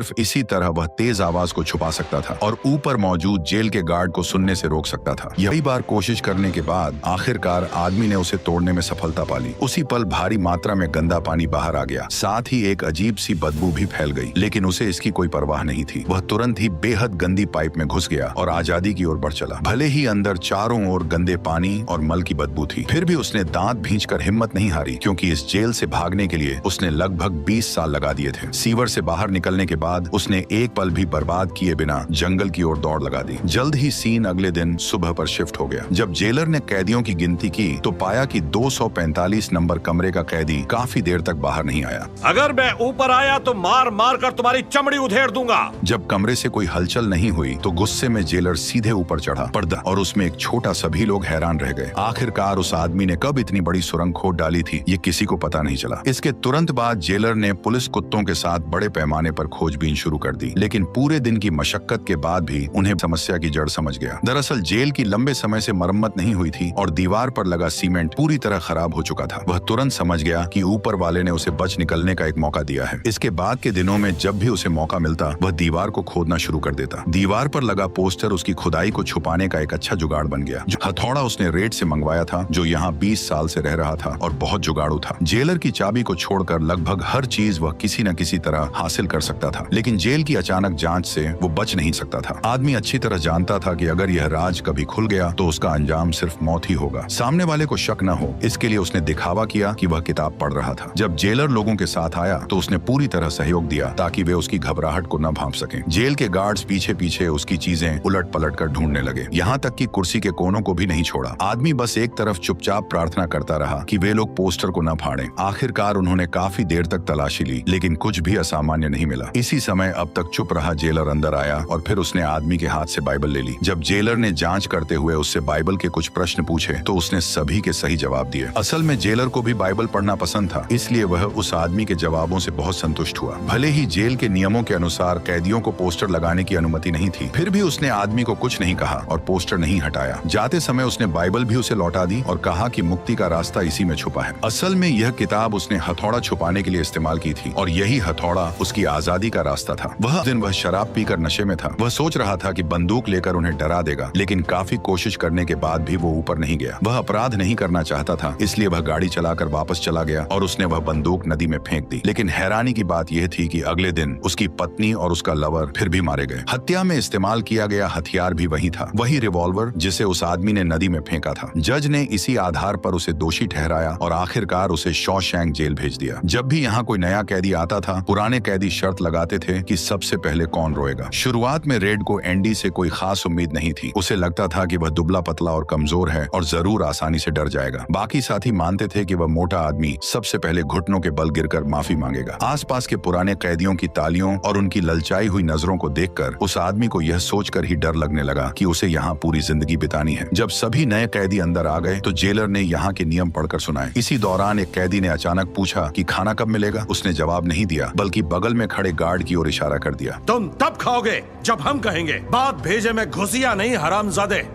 सिर्फ इसी तरह वह तेज आवाज को छुपा सकता था और ऊपर मौजूद जेल के गार्ड को सुनने से रोक सकता था। कई बार कोशिश करने के बाद आखिरकार आदमी ने उसे तोड़ने में सफलता पाली। उसी पल भारी मात्रा में गंदा पानी बाहर आ गया, साथ ही एक अजीब सी बदबू भी फैल गई, लेकिन उसे इसकी कोई परवाह नहीं थी। वह तुरंत ही बेहद गंदी पाइप में घुस गया और आजादी की ओर बढ़ चला। भले ही अंदर चारों ओर गंदे पानी और मल की बदबू थी, फिर भी उसने दांत भींचकर हिम्मत नहीं हारी, क्योंकि इस जेल से भागने के लिए उसने लगभग 20 साल लगा दिए थे। सीवर से बाहर निकलने के बाद उसने एक पल भी बर्बाद किए बिना जंगल की ओर दौड़ लगा दी। जल्द ही सीन अगले दिन सुबह पर शिफ्ट हो गया। जब जेलर ने कैदियों की गिनती की तो पाया कि 245 नंबर कमरे का कैदी काफी देर तक बाहर नहीं आया। अगर मैं ऊपर आया तो मार मार कर तुम्हारी चमड़ी उधेड़ दूंगा। जब कमरे से कोई हलचल नहीं हुई तो गुस्से में जेलर सीधे ऊपर चढ़ा पर्दा और उसमें एक छोटा। सभी लोग हैरान रह गए। आखिरकार उस आदमी ने कब इतनी बड़ी सुरंग खोद डाली थी, ये किसी को पता नहीं चला। इसके तुरंत बाद जेलर ने पुलिस कुत्तों के साथ बड़े पैमाने पर खोजबीन शुरू कर दी, लेकिन पूरे दिन की मशक्कत के बाद भी उन्हें समस्या की जड़ समझ गया। दरअसल जेल की लंबे समय से मरम्मत नहीं हुई थी और दीवार पर लगा सीमेंट पूरी तरह खराब हो चुका था। वह तुरंत समझ गया कि ऊपर वाले ने उसे बच निकलने का एक मौका दिया है। इसके बाद के दिनों में जब भी उसे मौका मिलता वह दीवार को खोदना शुरू कर देता। दीवार पर लगा पोस्टर उसकी खुदाई को छुपाने का एक अच्छा जुगाड़ बन गया। जो हथौड़ा उसने रेड से मंगवाया था, जो यहाँ 20 साल से रह रहा था और बहुत जुगाड़ू था। जेलर की चाबी को छोड़कर लगभग हर चीज वह किसी न किसी तरह हासिल कर सकता था, लेकिन जेल की अचानक जांच से वो बच नहीं सकता था। आदमी अच्छी तरह जानता था कि अगर यह राज कभी खुल गया तो उसका अंजाम सिर्फ मौत ही होगा। सामने वाले को शक न हो, इसके लिए उसने दिखावा किया कि वह किताब पढ़ रहा था। जब जेलर लोगों के साथ आया तो उसने पूरी तरह सहयोग दिया ताकि वे उसकी घबराहट को न भांप सकें। जेल के गार्ड्स पीछे पीछे उसकी चीजें उलट पलट कर ढूंढने लगे, यहाँ तक कि कुर्सी के कोनों को भी नहीं छोड़ा। आदमी बस एक तरफ चुपचाप प्रार्थना करता रहा कि वे लोग पोस्टर को न फाड़ें। आखिरकार उन्होंने काफी देर तक तलाशी ली, लेकिन कुछ भी असामान्य नहीं मिला। इसी समय अब तक चुप रहा जेलर अंदर आया और फिर उसने आदमी के हाथ से बाइबल ले ली। जब जेलर ने जांच करते हुए उससे बाइबल के कुछ प्रश्न पूछे तो उसने सभी के सही जवाब दिए। असल में जेलर को भी बाइबल पढ़ना पसंद था, इसलिए वह उस आदमी के जवाबों से बहुत संतुष्ट हुआ। भले ही जेल के नियमों के अनुसार कैदियों को पोस्टर लगाने की अनुमति नहीं थी, फिर भी उसने आदमी को कुछ नहीं कहा और पोस्टर नहीं हटाया। जाते समय उसने बाइबल भी उसे लौटा दी और कहा कि मुक्ति का रास्ता इसी में छुपा है। असल में यह किताब उसने हथौड़ा छुपाने के लिए इस्तेमाल की थी और यही हथौड़ा उसकी आजादी का रास्ता था। वह दिन वह शराब पीकर नशे में था। वह सोच रहा था कि बंदूक लेकर उन्हें डरा देगा, लेकिन काफी कोशिश करने के बाद भी वो ऊपर नहीं गया। वह अपराध नहीं करना चाहता था, इसलिए वह गाड़ी चलाकर वापस चला गया और उसने वह बंदूक नदी में फेंक दी। लेकिन हैरानी की बात यह थी कि अगले दिन उसकी पत्नी और उसका लवर फिर भी मारे गए। हत्या में इस्तेमाल किया गया हथियार भी वही था, वही रिवॉल्वर जिसे उस आदमी ने नदी में फेंका था। जज ने इसी आधार पर उसे दोषी ठहराया और आखिरकार उसे शॉशैंक जेल भेज दिया। जब भी यहाँ कोई नया कैदी आता था, पुराने कैदी शर्त लगाते थे कि सबसे पहले कौन रोएगा। शुरुआत में रेड को एंडी से कोई खास उम्मीद नहीं थी। उसे लगता था कि वह दुबला पतला और कमजोर है और जरूर आसानी से डर जाएगा। बाकी साथी मानते थे कि वह मोटा आदमी सबसे पहले घुटनों के बल गिरकर माफी मांगेगा। आसपास के पुराने कैदियों की तालियों और उनकी ललचाई हुई नजरों को देखकर उस आदमी को यह सोचकर ही डर लगने लगा कि उसे यहाँ पूरी जिंदगी बितानी है। जब सभी नए कैदी अंदर आ गए तो जेलर ने यहाँ के नियम पढ़कर सुनाए। इसी दौरान एक कैदी ने अचानक पूछा कि खाना कब मिलेगा। उसने जवाब नहीं दिया, बल्कि बगल में खड़े गार्ड की ओर इशारा कर दिया। तुम तब खाओगे जब हम कहेंगे। बात भेजे में घुसिया नहीं, हरामजादे।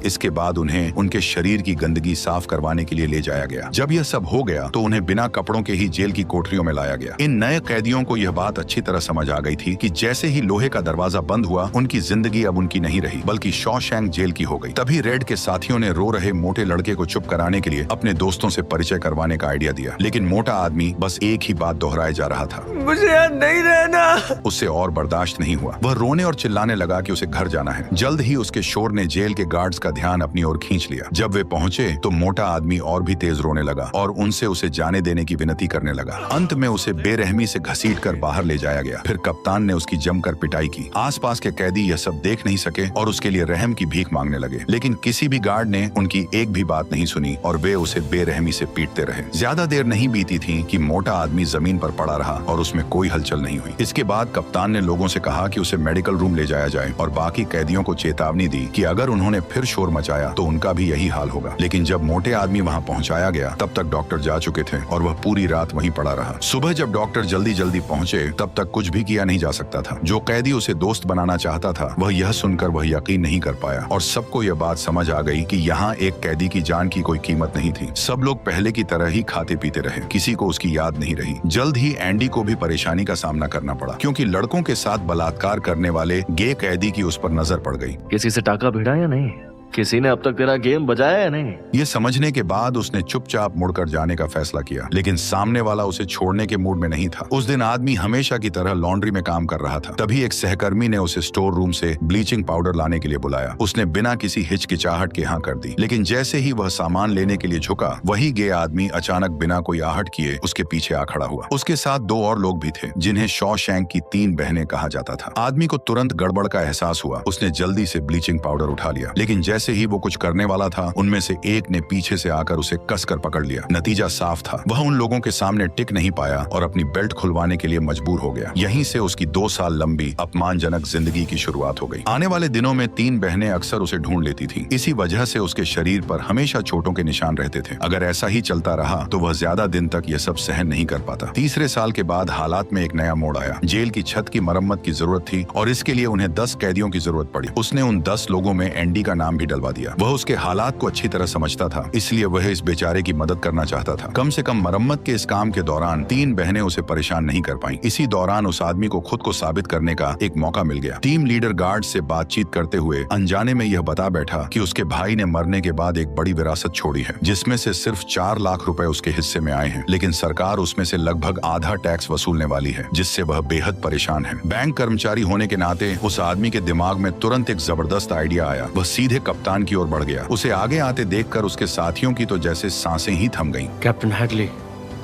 इसके बाद उन्हें उनके शरीर की गंदगी साफ करवाने के लिए ले जाया गया। जब यह सब हो गया तो उन्हें बिना कपड़ों के ही जेल की कोठरियों में लाया गया। इन नए कैदियों को यह बात अच्छी तरह समझ आ गई थी कि जैसे ही लोहे का दरवाजा बंद हुआ, उनकी जिंदगी अब उनकी नहीं रही, बल्कि शॉशैंक जेल की हो गई। तभी रेड के साथियों ने रो रहे मोटे लड़के को चुप कराने के लिए अपने दोस्तों से परिचय करवाने का आइडिया दिया, लेकिन मोटा आदमी बस एक ही बात दोहराए जा रहा था, मुझे यहाँ नहीं रहना। उससे और बर्दाश्त नहीं हुआ। वह रोने और चिल्लाने लगा कि उसे घर जाना है। जल्द ही उसके शोर ने जेल के गार्ड्स का ध्यान अपनी ओर खींच लिया। जब वे पहुंचे तो मोटा आदमी और भी तेज रोने लगा और उनसे उसे जाने देने की विनती करने लगा। अंत में उसे बेरहमी से घसीटकर बाहर ले जाया गया। फिर कप्तान ने उसकी जमकर पिटाई की। आसपास के कैदी यह सब देख नहीं सके और उसके लिए रहम की भीख मांगने लगे, लेकिन किसी भी गार्ड ने उनकी एक भी बात नहीं सुनी और वे उसे बेरहमी से पीटते रहे। ज्यादा देर नहीं बीती थी कि मोटा आदमी जमीन पर पड़ा रहा और उसमें कोई हलचल नहीं हुई। इसके बाद कप्तान ने लोगों से कहा कि उसे मेडिकल रूम ले जाया जाए और बाकी कैदियों को चेतावनी दी कि अगर उन्होंने फिर शोर मचाया तो उनका भी यही हाल होगा। लेकिन जब मोटे आदमी वहाँ पहुँचाया गया तब तक डॉक्टर जा चुके थे और वह पूरी रात वहीं पड़ा रहा। सुबह जब डॉक्टर जल्दी जल्दी पहुंचे तब तक कुछ भी किया नहीं जा सकता था। जो कैदी उसे दोस्त बनाना चाहता था वह यह सुनकर वह यकीन नहीं कर पाया और सबको यह बात समझ आ गई कि यहाँ एक कैदी की जान की कोई कीमत नहीं थी। सब लोग पहले की तरह ही खाते पीते रहे, किसी को उसकी याद नहीं रही। जल्द ही एंडी को भी परेशानी का सामना करना पड़ा क्योंकि लड़कों के साथ बलात्कार करने वाले गे कैदी की उस पर नजर पड़ गई। किसी से टाका भिड़ा या नहीं? किसी ने अब तक तेरा गेम बजाया या नहीं? ये समझने के बाद उसने चुपचाप मुड़कर जाने का फैसला किया, लेकिन सामने वाला उसे छोड़ने के मूड में नहीं था। उस दिन आदमी हमेशा की तरह लॉन्ड्री में काम कर रहा था। तभी एक सहकर्मी ने उसे स्टोर रूम से ब्लीचिंग पाउडर लाने के लिए बुलाया। उसने बिना किसी हिचकिचाहट के हाँ कर दी, लेकिन जैसे ही वह सामान लेने के लिए झुका वही गे आदमी अचानक बिना कोई आहट किए उसके पीछे आ खड़ा हुआ। उसके साथ 2 और लोग भी थे जिन्हें शॉशैंक की 3 बहनें कहा जाता था। आदमी को तुरंत गड़बड़ का एहसास हुआ। उसने जल्दी से ब्लीचिंग पाउडर उठा लिया, लेकिन जैसे ही वो कुछ करने वाला था उनमें से एक ने पीछे से आकर उसे कसकर पकड़ लिया। नतीजा साफ था, वह उन लोगों के सामने टिक नहीं पाया और अपनी बेल्ट खुलवाने के लिए मजबूर हो गया। यहीं से उसकी 2 साल लंबी अपमानजनक जिंदगी की शुरुआत हो गई। आने वाले दिनों में 3 बहनें अक्सर उसे ढूंढ लेती थी। इसी वजह से उसके शरीर पर हमेशा चोटों के निशान रहते थे। अगर ऐसा ही चलता रहा तो वह ज्यादा दिन तक यह सब सहन नहीं कर पाता। तीसरे साल के बाद हालात में एक नया मोड़ आया। जेल की छत की मरम्मत की जरूरत थी और इसके लिए उन्हें 10 कैदियों की जरूरत पड़ी। उसने उन 10 लोगों में एंडी का नाम भी डलवा दिया। वह उसके हालात को अच्छी तरह समझता था, इसलिए वह इस बेचारे की मदद करना चाहता था। कम से कम मरम्मत के इस काम के दौरान 3 बहनें उसे परेशान नहीं कर पाईं। इसी दौरान उस आदमी को खुद को साबित करने का एक मौका मिल गया। टीम लीडर गार्ड से बातचीत करते हुए अनजाने में यह बता बैठा कि उसके भाई ने मरने के बाद एक बड़ी विरासत छोड़ी है, जिसमें से सिर्फ 4 लाख रुपए उसके हिस्से में आए हैं, लेकिन सरकार उसमें से लगभग आधा टैक्स वसूलने वाली है, जिससे वह बेहद परेशान है। बैंक कर्मचारी होने के नाते उस आदमी के दिमाग में तुरंत एक जबरदस्त आइडिया आया। वह सीधे कप्तान की ओर बढ़ गया। उसे आगे आते देखकर उसके साथियों की तो जैसे सांसें ही थम गईं। कैप्टन हैडली,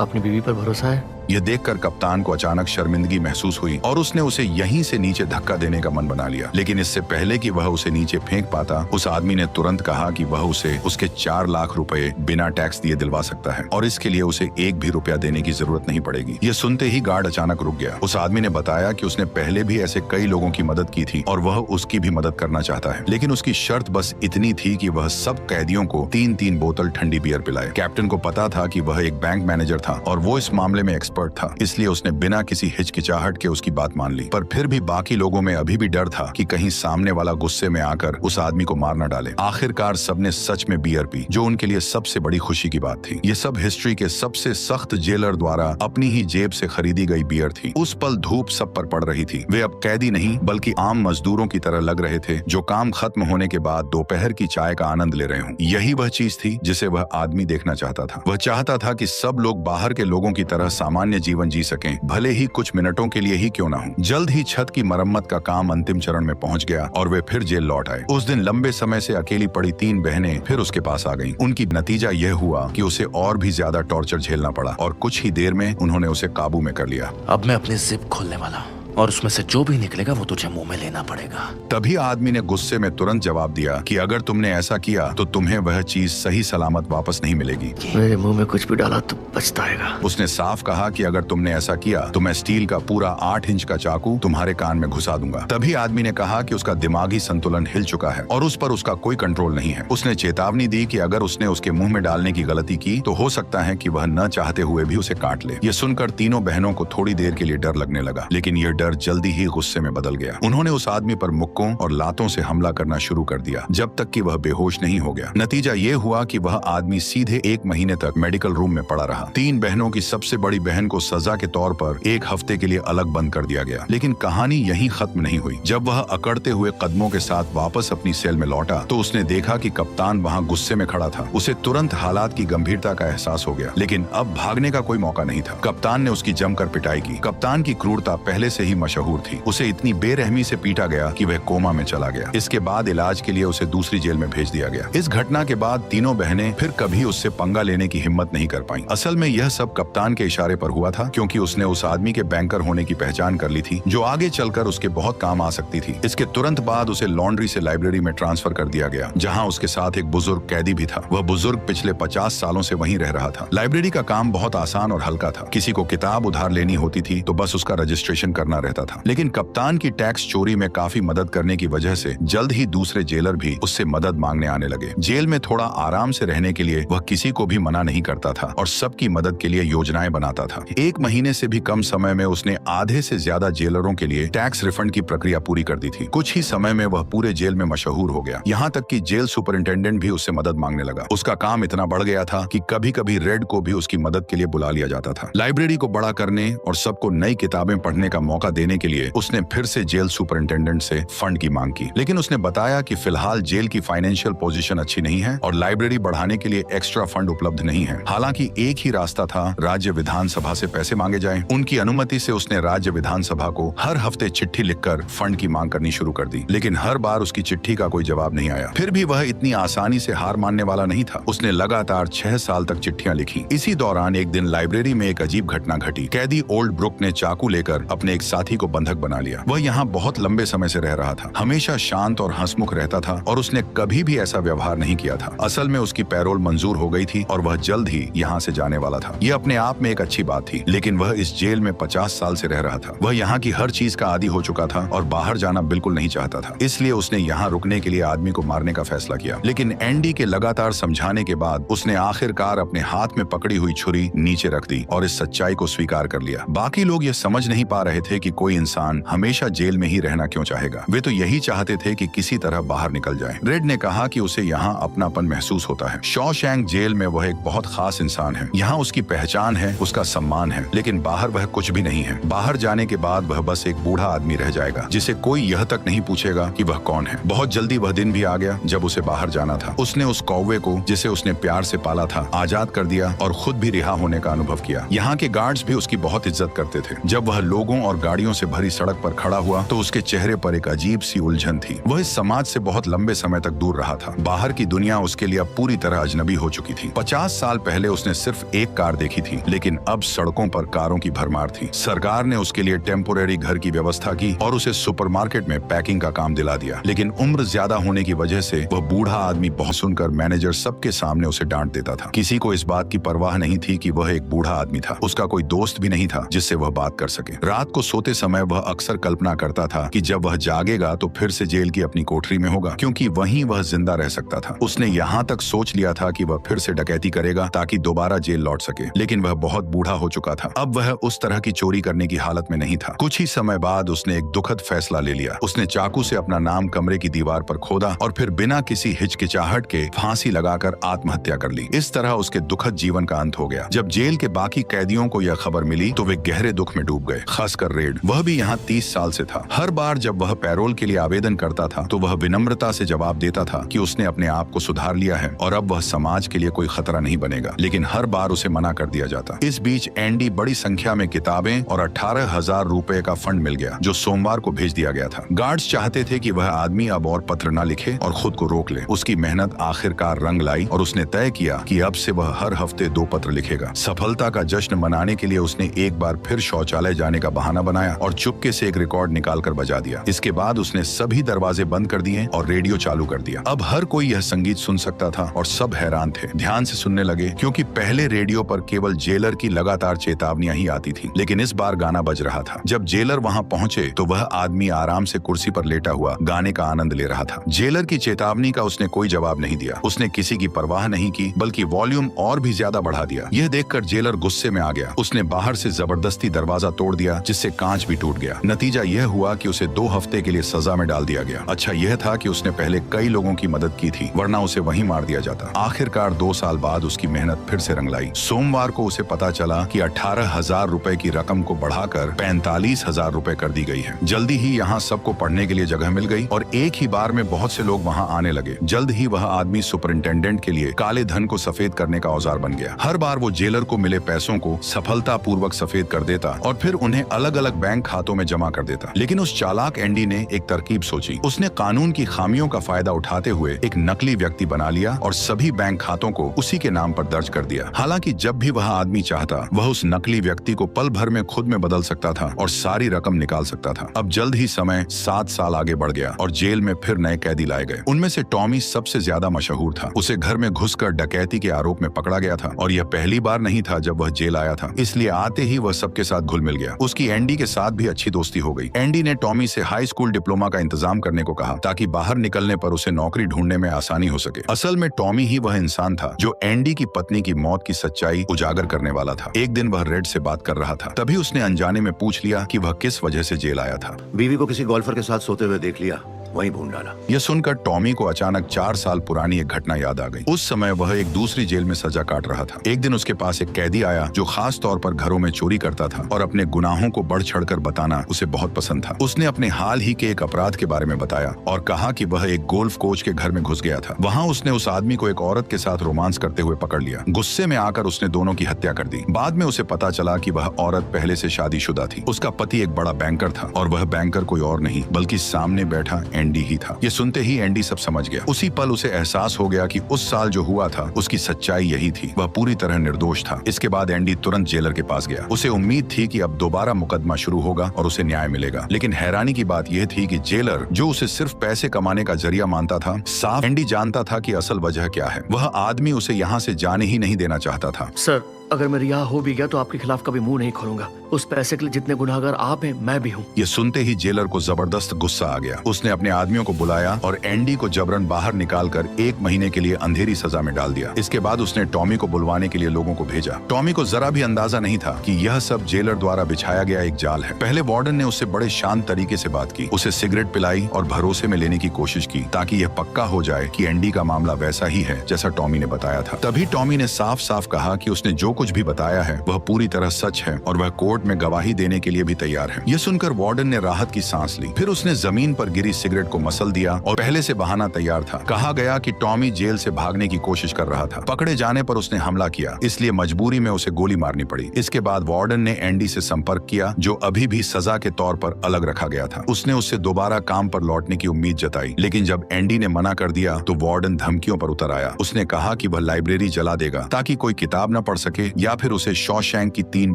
अपनी बीवी पर भरोसा है? यह देखकर कप्तान को अचानक शर्मिंदगी महसूस हुई और उसने उसे यहीं से नीचे धक्का देने का मन बना लिया। लेकिन इससे पहले कि वह उसे नीचे फेंक पाता, उस आदमी ने तुरंत कहा कि वह उसे उसके 4 लाख रुपए बिना टैक्स दिए दिलवा सकता है और इसके लिए उसे 1 भी रुपया देने की जरूरत नहीं पड़ेगी। यह सुनते ही गार्ड अचानक रुक गया। उस आदमी ने बताया कि उसने पहले भी ऐसे कई लोगों की मदद की थी और वह उसकी भी मदद करना चाहता है, लेकिन उसकी शर्त बस इतनी थी कि वह सब कैदियों को 3-3 बोतल ठंडी बियर पिलाए। कैप्टन को पता था कि वह एक बैंक मैनेजर था और वो इस मामले में एक्सपर्ट था, इसलिए उसने बिना किसी हिचकिचाहट के उसकी बात मान ली। पर फिर भी बाकी लोगों में अभी भी डर था कि कहीं सामने वाला गुस्से में आकर उस आदमी को मार न डाले। आखिरकार सबने सच में बियर पी, जो उनके लिए सबसे बड़ी खुशी की बात थी। ये सब हिस्ट्री के सबसे सख्त जेलर द्वारा अपनी ही जेब से खरीदी गई बियर थी। उस पल धूप सब पर पड़ रही थी। वे अब कैदी नहीं बल्कि आम मजदूरों की तरह लग रहे थे, जो काम खत्म होने के बाद दोपहर की चाय का आनंद ले रहे हों। यही वह चीज थी जिसे वह आदमी देखना चाहता था। वह चाहता था कि सब लोग बाहर के लोगों की तरह सामान्य जीवन जी सकें, भले ही कुछ मिनटों के लिए ही क्यों ना हो। जल्द ही छत की मरम्मत का काम अंतिम चरण में पहुंच गया और वे फिर जेल लौट आए। उस दिन लंबे समय से अकेली पड़ी 3 बहनें फिर उसके पास आ गईं। उनकी नतीजा यह हुआ कि उसे और भी ज्यादा टॉर्चर झेलना पड़ा और कुछ ही देर में उन्होंने उसे काबू में कर लिया। अब मैं अपनी जिप खोलने वाला हूँ और उसमें से जो भी निकलेगा वो तुझे मुंह में लेना पड़ेगा। तभी आदमी ने गुस्से में तुरंत जवाब दिया कि अगर तुमने ऐसा किया तो तुम्हें वह चीज सही सलामत वापस नहीं मिलेगी। मेरे मुंह में कुछ भी डाला तो पछताएगा। उसने साफ कहा कि अगर तुमने ऐसा किया तो मैं स्टील का पूरा 8 इंच का चाकू तुम्हारे कान में घुसा दूंगा। तभी आदमी ने कहा कि उसका दिमागी संतुलन हिल चुका है और उस पर उसका कोई कंट्रोल नहीं है। उसने चेतावनी दी कि अगर उसने उसके मुंह में डालने की गलती की तो हो सकता है कि वह न चाहते हुए भी उसे काट ले। यह सुनकर तीनों बहनों को थोड़ी देर के लिए डर लगने लगा, लेकिन यह डर जल्दी ही गुस्से में बदल गया। उन्होंने उस आदमी पर मुक्कों और लातों से हमला करना शुरू कर दिया जब तक कि वह बेहोश नहीं हो गया। नतीजा ये हुआ कि वह आदमी सीधे 1 महीने तक मेडिकल रूम में पड़ा रहा। 3 बहनों की सबसे बड़ी बहन को सजा के तौर पर 1 हफ्ते के लिए अलग बंद कर दिया गया। लेकिन कहानी यहीं खत्म नहीं हुई। जब वह अकड़ते हुए कदमों के साथ वापस अपनी सेल में लौटा तो उसने देखा कि कप्तान वहां गुस्से में खड़ा था। उसे तुरंत हालात की गंभीरता का एहसास हो गया, लेकिन अब भागने का कोई मौका नहीं था। कप्तान ने उसकी जमकर पिटाई की। कप्तान की क्रूरता पहले से ही मशहूर थी। उसे इतनी बेरहमी से पीटा गया कि वह कोमा में चला गया। इसके बाद इलाज के लिए उसे दूसरी जेल में भेज दिया गया। इस घटना के बाद तीनों बहनें फिर कभी उससे पंगा लेने की हिम्मत नहीं कर पाईं। असल में यह सब कप्तान के इशारे पर हुआ था, क्योंकि उसने उस आदमी के बैंकर होने की पहचान कर ली थी जो आगे चलकर उसके बहुत काम आ सकती थी। इसके तुरंत बाद उसे लॉन्ड्री से लाइब्रेरी में ट्रांसफर कर दिया गया, जहाँ उसके साथ एक बुजुर्ग कैदी भी था। वह बुजुर्ग पिछले 50 सालों से वहीं रह रहा था। लाइब्रेरी का काम बहुत आसान और हल्का था। किसी को किताब उधार लेनी होती थी तो बस उसका रजिस्ट्रेशन करना रहता था। लेकिन कप्तान की टैक्स चोरी में काफी मदद करने की वजह से जल्द ही दूसरे जेलर भी उससे मदद मांगने आने लगे। जेल में थोड़ा आराम से रहने के लिए वह किसी को भी मना नहीं करता था और सबकी मदद के लिए योजनाएं बनाता था। 1 महीने से भी कम समय में उसने आधे से ज्यादा जेलरों के लिए टैक्स रिफंड की प्रक्रिया पूरी कर दी थी। कुछ ही समय में वह पूरे जेल में मशहूर हो गया, यहाँ तक कि जेल सुपरिंटेंडेंट भी उससे मदद मांगने लगा। उसका काम इतना बढ़ गया था कि कभी कभी रेड को भी उसकी मदद के लिए बुला लिया जाता था। लाइब्रेरी को बड़ा करने और सबको नई किताबें पढ़ने का मौका देने के लिए उसने फिर से जेल सुपरिंटेंडेंट से फंड की मांग की, लेकिन उसने बताया कि फिलहाल जेल की फाइनेंशियल पोजीशन अच्छी नहीं है और लाइब्रेरी बढ़ाने के लिए एक्स्ट्रा फंड उपलब्ध नहीं है। हालांकि एक ही रास्ता था, राज्य विधानसभा से पैसे मांगे जाएं। उनकी अनुमति से उसने राज्य विधानसभा को हर हफ्ते चिट्ठी लिखकर फंड की मांग करनी शुरू कर दी, लेकिन हर बार उसकी चिट्ठी का कोई जवाब नहीं आया। फिर भी वह इतनी आसानी से हार मानने वाला नहीं था। उसने लगातार 6 साल तक चिट्ठियां लिखी। इसी दौरान एक दिन लाइब्रेरी में एक अजीब घटना घटी। कैदी ओल्ड ब्रुक ने चाकू लेकर अपने एक साथी को बंधक बना लिया। वह यहाँ बहुत लंबे समय से रह रहा था, हमेशा शांत और हंसमुख रहता था और उसने कभी भी ऐसा व्यवहार नहीं किया था। असल में उसकी पैरोल मंजूर हो गई थी और वह जल्द ही यहाँ से जाने वाला था। यह अपने आप में एक अच्छी बात थी, लेकिन वह इस जेल में 50 साल से रह रहा था। वह यहाँ की हर चीज का आदी हो चुका था और बाहर जाना बिल्कुल नहीं चाहता था। इसलिए उसने यहाँ रुकने के लिए आदमी को मारने का फैसला किया। लेकिन एंडी के लगातार समझाने के बाद उसने आखिरकार अपने हाथ में पकड़ी हुई छुरी नीचे रख दी और इस सच्चाई को स्वीकार कर लिया। बाकी लोग ये समझ नहीं पा रहे थे कि कोई इंसान हमेशा जेल में ही रहना क्यों चाहेगा। वे तो यही चाहते थे कि किसी तरह बाहर निकल जाए। रेड ने कहा कि उसे यहाँ अपनापन महसूस होता है। शॉशैंक जेल में वह एक बहुत खास इंसान है। यहाँ उसकी पहचान है, उसका सम्मान है, लेकिन बाहर वह कुछ भी नहीं है। बाहर जाने के बाद वह बस एक बूढ़ा आदमी रह जाएगा जिसे कोई यह तक नहीं पूछेगा कि वह कौन है। बहुत जल्दी वह दिन भी आ गया जब उसे बाहर जाना था। उसने उस कौवे को, जिसे उसने प्यार से पाला था, आजाद कर दिया और खुद भी रिहा होने का अनुभव किया। यहाँ के गार्ड्स भी उसकी बहुत इज्जत करते थे। जब वह लोगों और गाड़ियों से भरी सड़क पर खड़ा हुआ तो उसके चेहरे पर एक अजीब सी उलझन थी। वह इस समाज से बहुत लंबे समय तक दूर रहा था। बाहर की दुनिया उसके लिए अब पूरी तरह अजनबी हो चुकी थी। 50 साल पहले उसने सिर्फ एक कार देखी थी, लेकिन अब सड़कों पर कारों की भरमार थी। सरकार ने उसके लिए टेम्पोरेरी घर की व्यवस्था की और उसे सुपरमार्केट में पैकिंग का काम दिला दिया। लेकिन उम्र ज्यादा होने की वजह से वह बूढ़ा आदमी बहुत सुनकर मैनेजर सबके सामने उसे डांट देता था। किसी को इस बात की परवाह नहीं थी कि वह एक बूढ़ा आदमी था। उसका कोई दोस्त भी नहीं था जिससे वह बात कर सके। रात को सोते समय वह अक्सर कल्पना करता था कि जब वह जागेगा तो फिर से जेल की अपनी कोठरी में होगा, क्योंकि वहीं वह जिंदा रह सकता था। उसने यहाँ तक सोच लिया था कि वह फिर से डकैती करेगा ताकि दोबारा जेल लौट सके, लेकिन वह बहुत बूढ़ा हो चुका था। अब वह उस तरह की चोरी करने की हालत में नहीं था। कुछ ही समय बाद उसने एक दुखद फैसला ले लिया। उसने चाकू से अपना नाम कमरे की दीवार पर खोदा और फिर बिना किसी हिचकिचाहट के फांसी लगाकर आत्महत्या कर ली। इस तरह उसके दुखद जीवन का अंत हो गया। जब जेल के बाकी कैदियों को यह खबर मिली तो वे गहरे दुख में डूब गए, खासकर रेड। वह भी यहाँ 30 साल से था। हर बार जब वह पैरोल के लिए आवेदन करता था तो वह विनम्रता से जवाब देता था कि उसने अपने आप को सुधार लिया है और अब वह समाज के लिए कोई खतरा नहीं बनेगा, लेकिन हर बार उसे मना कर दिया जाता। इस बीच एंडी बड़ी संख्या में किताबें और 18,000 रुपए का फंड मिल गया जो सोमवार को भेज दिया गया था। गार्ड्स चाहते थे कि वह आदमी अब और पत्र न लिखे और खुद को रोक ले। उसकी मेहनत आखिरकार रंग लाई और उसने तय किया कि अब से वह हर हफ्ते 2 पत्र लिखेगा। सफलता का जश्न मनाने के लिए उसने एक बार फिर शौचालय जाने का बहाना बनाया और चुपके से एक रिकॉर्ड निकालकर बजा दिया। इसके बाद उसने सभी दरवाजे बंद कर दिए और रेडियो चालू कर दिया। अब हर कोई यह संगीत सुन सकता था और सब हैरान थे, ध्यान से सुनने लगे, क्योंकि पहले रेडियो पर केवल जेलर की लगातार चेतावनियां ही आती थी, लेकिन इस बार गाना बज रहा था। जब जेलर वहां पहुंचे तो वह आदमी आराम से कुर्सी पर लेटा हुआ गाने का आनंद ले रहा था। जेलर की चेतावनी का उसने कोई जवाब नहीं दिया। उसने किसी की परवाह नहीं की, बल्कि वॉल्यूम और भी ज्यादा बढ़ा दिया। यह देखकर जेलर गुस्से में आ गया। उसने बाहर से जबरदस्ती दरवाजा तोड़ दिया, जिससे कांच भी टूट गया। नतीजा यह हुआ कि उसे 2 हफ्ते के लिए सजा में डाल दिया गया। अच्छा यह था कि उसने पहले कई लोगों की मदद की थी, वरना उसे वहीं मार दिया जाता। आखिरकार 2 साल बाद उसकी मेहनत फिर से रंग लाई। सोमवार को उसे पता चला कि 18,000 रुपए की रकम को बढ़ाकर 45,000 रुपए कर दी गई है। जल्दी ही यहाँ सबको पढ़ने के लिए जगह मिल गई और एक ही बार में बहुत से लोग वहाँ आने लगे। जल्द ही वह आदमी सुपरिंटेंडेंट के लिए काले धन को सफेद करने का औजार बन गया। हर बार वो जेलर को मिले पैसों को सफलतापूर्वक सफेद कर देता और फिर उन्हें अलग अलग बैंक खातों में जमा कर देता। लेकिन उस चालाक एंडी ने एक तरकीब सोची। उसने कानून की खामियों का फायदा उठाते हुए एक नकली व्यक्ति बना लिया और सभी बैंक खातों को उसी के नाम पर दर्ज कर दिया। हालांकि जब भी वह आदमी चाहता वह उस नकली व्यक्ति को पल भर में खुद में बदल सकता था और सारी रकम निकाल सकता था। अब जल्द ही समय 7 साल आगे बढ़ गया और जेल में फिर नए कैदी लाए गए। उनमें से टॉमी सबसे ज्यादा मशहूर था। उसे घर में घुसकर डकैती के आरोप में पकड़ा गया था और यह पहली बार नहीं था जब वह जेल आया था, इसलिए आते ही वह सबके साथ घुल मिल गया। उसकी एंडी के साथ भी अच्छी दोस्ती हो गई। एंडी ने टॉमी से हाई स्कूल डिप्लोमा का इंतजाम करने को कहा ताकि बाहर निकलने पर उसे नौकरी ढूंढने में आसानी हो सके। असल में टॉमी ही वह इंसान था जो एंडी की पत्नी की मौत की सच्चाई उजागर करने वाला था। एक दिन वह रेड से बात कर रहा था, तभी उसने अनजाने में पूछ लिया कि वह किस वजह से जेल आया था। बीवी को किसी गोल्फर के साथ सोते हुए देख लिया, वहीं भून डाला। यह सुनकर टॉमी को अचानक 4 साल पुरानी एक घटना याद आ गई। उस समय वह एक दूसरी जेल में सजा काट रहा था। एक दिन उसके पास एक कैदी आया जो खास तौर पर घरों में चोरी करता था और अपने गुनाहों को बढ़ चढ़कर बताना उसे बहुत पसंद था। उसने अपने हाल ही के एक अपराध के बारे में बताया और कहा कि वह एक गोल्फ कोच के घर में घुस गया था। वहाँ उसने उस आदमी को एक औरत के साथ रोमांस करते हुए पकड़ लिया। गुस्से में आकर उसने दोनों की हत्या कर दी। बाद में उसे पता चला कि वह औरत पहले से शादीशुदा थी। उसका पति एक बड़ा बैंकर था और वह बैंकर कोई और नहीं बल्कि सामने बैठा एंडी ही था। सुनते ही एंडी सब समझ गया। उसी पल उसे एहसास हो गया कि उस साल जो हुआ था उसकी सच्चाई यही थी। वह पूरी तरह निर्दोष था। इसके बाद एंडी तुरंत जेलर के पास गया। उसे उम्मीद थी कि अब दोबारा मुकदमा शुरू होगा और उसे न्याय मिलेगा। लेकिन हैरानी की बात यह थी कि जेलर जो उसे सिर्फ पैसे कमाने का जरिया मानता था, साफ एंडी जानता था कि असल वजह क्या है। वह आदमी उसे यहाँ से जाने ही नहीं देना चाहता था। सर, अगर मैं रिहा हो भी गया तो आपके खिलाफ कभी मुंह नहीं खोलूंगा। उस पैसे के लिए जितने गुनाहगार आप हैं, मैं भी हूँ। ये सुनते ही जेलर को जबरदस्त गुस्सा आ गया। उसने अपने आदमियों को बुलाया और एंडी को जबरन बाहर निकालकर 1 महीने के लिए अंधेरी सजा में डाल दिया। इसके बाद उसने टॉमी को बुलवाने के लिए लोगों को भेजा। टॉमी को जरा भी अंदाजा नहीं था कि यह सब जेलर द्वारा बिछाया गया एक जाल है। पहले वार्डन ने उससे बड़े शांत तरीके से बात की, उसे सिगरेट पिलाई और भरोसे में लेने की कोशिश की ताकि यह पक्का हो जाए कि एंडी का मामला वैसा ही है जैसा टॉमी ने बताया था। तभी टॉमी ने साफ साफ कहा कि उसने जो कुछ भी बताया है वह पूरी तरह सच है और वह कोर्ट में गवाही देने के लिए भी तैयार है। यह सुनकर वार्डन ने राहत की सांस ली। फिर उसने जमीन पर गिरी सिगरेट को मसल दिया और पहले से बहाना तैयार था। कहा गया कि टॉमी जेल से भागने की कोशिश कर रहा था। पकड़े जाने पर उसने हमला किया, इसलिए मजबूरी में उसे गोली मारनी पड़ी। इसके बाद वार्डन ने एंडी से संपर्क किया जो अभी भी सजा के तौर पर अलग रखा गया था। उसने उससे दोबारा काम पर लौटने की उम्मीद जताई, लेकिन जब एंडी ने मना कर दिया तो वार्डन धमकियों पर उतर आया। उसने कहा कि वह लाइब्रेरी जला देगा ताकि कोई किताब न पढ़ सके या फिर उसे शॉशैंक की 3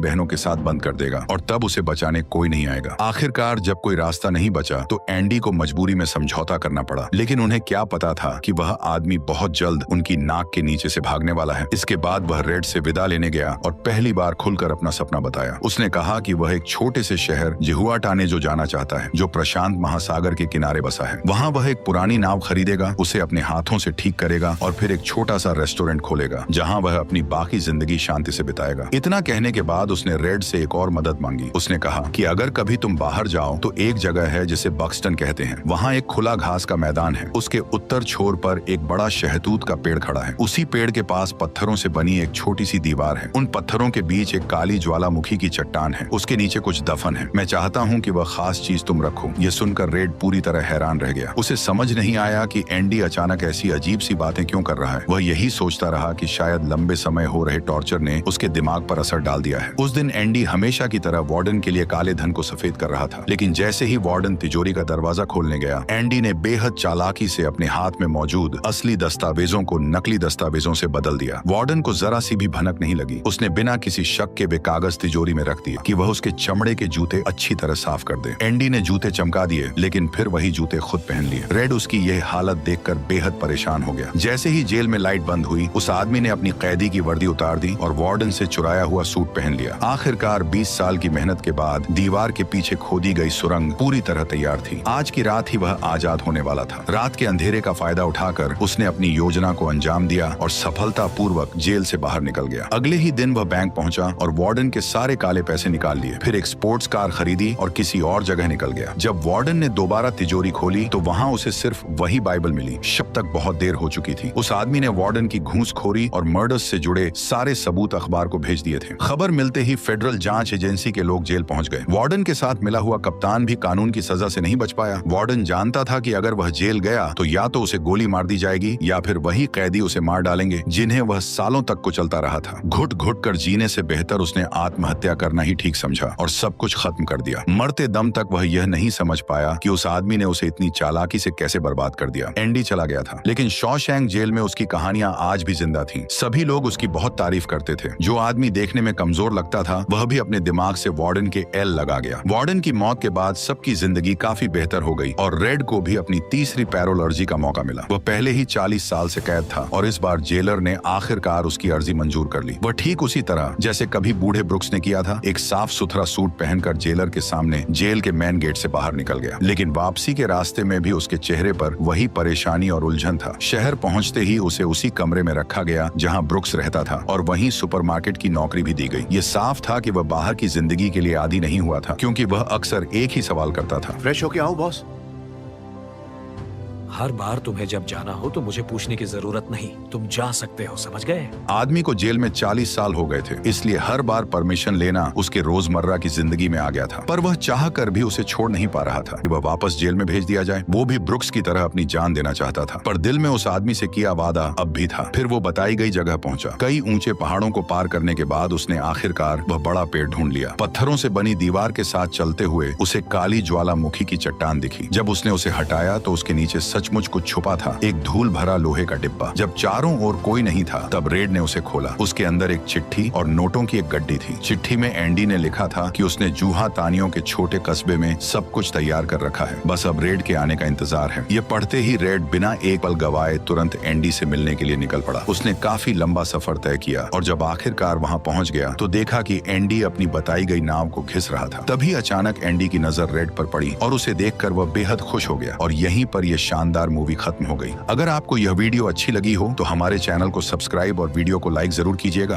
बहनों के साथ बंद कर देगा और तब उसे बचाने कोई नहीं आएगा। आखिरकार जब कोई रास्ता नहीं बचा तो एंडी को मजबूरी में समझौता करना पड़ा, लेकिन उन्हें क्या पता था कि वह आदमी बहुत जल्द उनकी नाक के नीचे से भागने वाला है। इसके बाद वह रेड से विदा लेने गया और पहली बार खुलकर अपना सपना बताया। उसने कहा कि वह एक छोटे से शहर जिहुआटाने जो जाना चाहता है, जो प्रशांत महासागर के किनारे बसा है। वहाँ वह एक पुरानी नाव खरीदेगा, उसे अपने हाथों से ठीक करेगा और फिर एक छोटा सा रेस्टोरेंट खोलेगा जहाँ वह अपनी बाकी जिंदगी शांति से बिताएगा। इतना कहने के बाद उसने रेड से एक और मदद मांगी। उसने कहा कि अगर कभी तुम बाहर जाओ तो एक जगह है जिसे बक्सटन कहते हैं। वहाँ एक खुला घास का मैदान है। उसके उत्तर छोर पर एक बड़ा शहतूत का पेड़ खड़ा है। उसी पेड़ के पास पत्थरों से बनी एक छोटी सी दीवार है। उन पत्थरों के बीच एक काली ज्वालामुखी की चट्टान है। उसके नीचे कुछ दफन है। मैं चाहता हूँ कि वह खास चीज तुम रखो। ये सुनकर रेड पूरी तरह हैरान रह गया। उसे समझ नहीं आया कि एंडी अचानक ऐसी अजीब सी बातें क्यों कर रहा है। वह यही सोचता रहा कि शायद लंबे समय हो रहे टॉर्चर ने उसके दिमाग पर असर डाल दिया है। उस दिन एंडी हमेशा की तरह वार्डन के लिए काले धन को सफेद कर रहा था, लेकिन जैसे ही वार्डन तिजोरी का दरवाजा खोलने गया, एंडी ने बेहद चालाकी से अपने हाथ में मौजूद असली दस्तावेजों को नकली दस्तावेजों से बदल दिया। वार्डन को जरा सी भी भनक नहीं लगी। उसने बिना किसी शक के वे कागज तिजोरी में रख दिया कि वह उसके चमड़े के जूते अच्छी तरह साफ कर दे। एंडी ने जूते चमका दिए, लेकिन फिर वही जूते खुद पहन लिए। रेड उसकी यह हालत देखकर बेहद परेशान हो गया। जैसे ही जेल में लाइट बंद हुई, उस आदमी ने अपनी कैदी की वर्दी उतार दी और वार्डन से चुराया हुआ सूट पहन लिया। आखिरकार 20 साल की मेहनत के बाद दीवार के पीछे खोदी गई सुरंग पूरी तरह तैयार थी। आज की रात ही वह आजाद होने वाला था। रात के अंधेरे का फायदा उठाकर उसने अपनी योजना को अंजाम दिया और सफलतापूर्वक जेल से बाहर निकल गया। अगले ही दिन वह बैंक पहुंचा और वार्डन के सारे काले पैसे निकाल लिए। फिर एक स्पोर्ट्स कार खरीदी और किसी और जगह निकल गया। जब वार्डन ने दोबारा तिजोरी खोली तो वहाँ उसे सिर्फ वही बाइबल मिली। शब तक बहुत देर हो चुकी थी। उस आदमी ने वार्डन की घूसखोरी और मर्डर्स से जुड़े सारे सबूत अखबार को भेज दिए थे। खबर मिलते ही फेडरल जांच एजेंसी के लोग जेल पहुंच गए। वार्डन के साथ मिला हुआ कप्तान भी कानून की सजा से नहीं बच पाया। वार्डन जानता था कि अगर वह जेल गया तो या तो उसे गोली मार दी जाएगी या फिर वही कैदी उसे मार डालेंगे जिन्हें वह सालों तक कुचलता रहा था। घुट घुट कर जीने से बेहतर उसने आत्महत्या करना ही ठीक समझा और सब कुछ खत्म कर दिया। मरते दम तक वह यह नहीं समझ पाया कि उस आदमी ने उसे इतनी चालाकी से कैसे बर्बाद कर दिया। एंडी चला गया था, लेकिन शॉशैंक जेल में उसकी कहानियां आज भी जिंदा थीं। सभी लोग उसकी बहुत तारीफ करते थे। जो आदमी देखने में कमजोर लगता था वह भी अपने दिमाग से वार्डन के एल लगा गया। वार्डन की मौत के बाद सबकी जिंदगी काफी बेहतर हो गई और रेड को भी अपनी तीसरी पैरोलर्जी का मौका मिला। वह पहले ही 40 साल से कैद था और इस बार जेलर ने आखिरकार उसकी अर्जी मंजूर कर ली। वह ठीक उसी तरह जैसे कभी बूढ़े ब्रुक्स ने किया था, एक साफ सुथरा सूट पहनकर जेलर के सामने जेल के मेन गेट से बाहर निकल गया। लेकिन वापसी के रास्ते में भी उसके चेहरे पर वही परेशानी और उलझन था। शहर पहुंचते ही उसे उसी कमरे में रखा गया जहां ब्रुक्स रहता था और वहीं सुपरमार्केट की नौकरी भी दी गई। ये साफ था कि वह बाहर की जिंदगी के लिए आदी नहीं हुआ था, क्योंकि वह अक्सर एक ही सवाल करता था, फ्रेश होके आऊं बॉस? हर बार तुम्हें जब जाना हो तो मुझे पूछने की जरूरत नहीं, तुम जा सकते हो, समझ गए? आदमी को जेल में 40 साल हो गए थे, इसलिए हर बार परमिशन लेना उसके रोजमर्रा की जिंदगी में आ गया था। पर वह चाह कर भी उसे छोड़ नहीं पा रहा था कि वह वापस जेल में भेज दिया जाए। वो भी ब्रुक्स की तरह अपनी जान देना चाहता था, पर दिल में उस आदमी से किया वादा अब भी था। फिर वो बताई गई जगह पहुंचा। कई ऊंचे पहाड़ों को पार करने के बाद उसने आखिरकार वह बड़ा पेड़ ढूंढ लिया। पत्थरों से बनी दीवार के साथ चलते हुए उसे काली ज्वालामुखी की चट्टान दिखी। जब उसने उसे हटाया तो उसके नीचे सचमुच कुछ छुपा था, एक धूल भरा लोहे का डिब्बा। जब चारों ओर कोई नहीं था तब रेड ने उसे खोला। उसके अंदर एक चिट्ठी और नोटों की एक गड्डी थी। चिट्ठी में एंडी ने लिखा था कि उसने जूहा तानियों के छोटे कस्बे में सब कुछ तैयार कर रखा है, बस अब रेड के आने का इंतजार है। ये पढ़ते ही रेड बिना एक पल गवाए तुरंत एंडी से मिलने के लिए निकल पड़ा। उसने काफी लंबा सफर तय किया और जब आखिरकार वहां पहुंच गया तो देखा कि एंडी अपनी बताई गई नाव को घिस रहा था। तभी अचानक एंडी की नजर रेड पर पड़ी और उसे देखकर वह बेहद खुश हो गया और यहीं पर यह शानदार मूवी खत्म हो गई। अगर आपको यह वीडियो अच्छी लगी हो तो हमारे चैनल को सब्सक्राइब और वीडियो को लाइक जरूर कीजिएगा।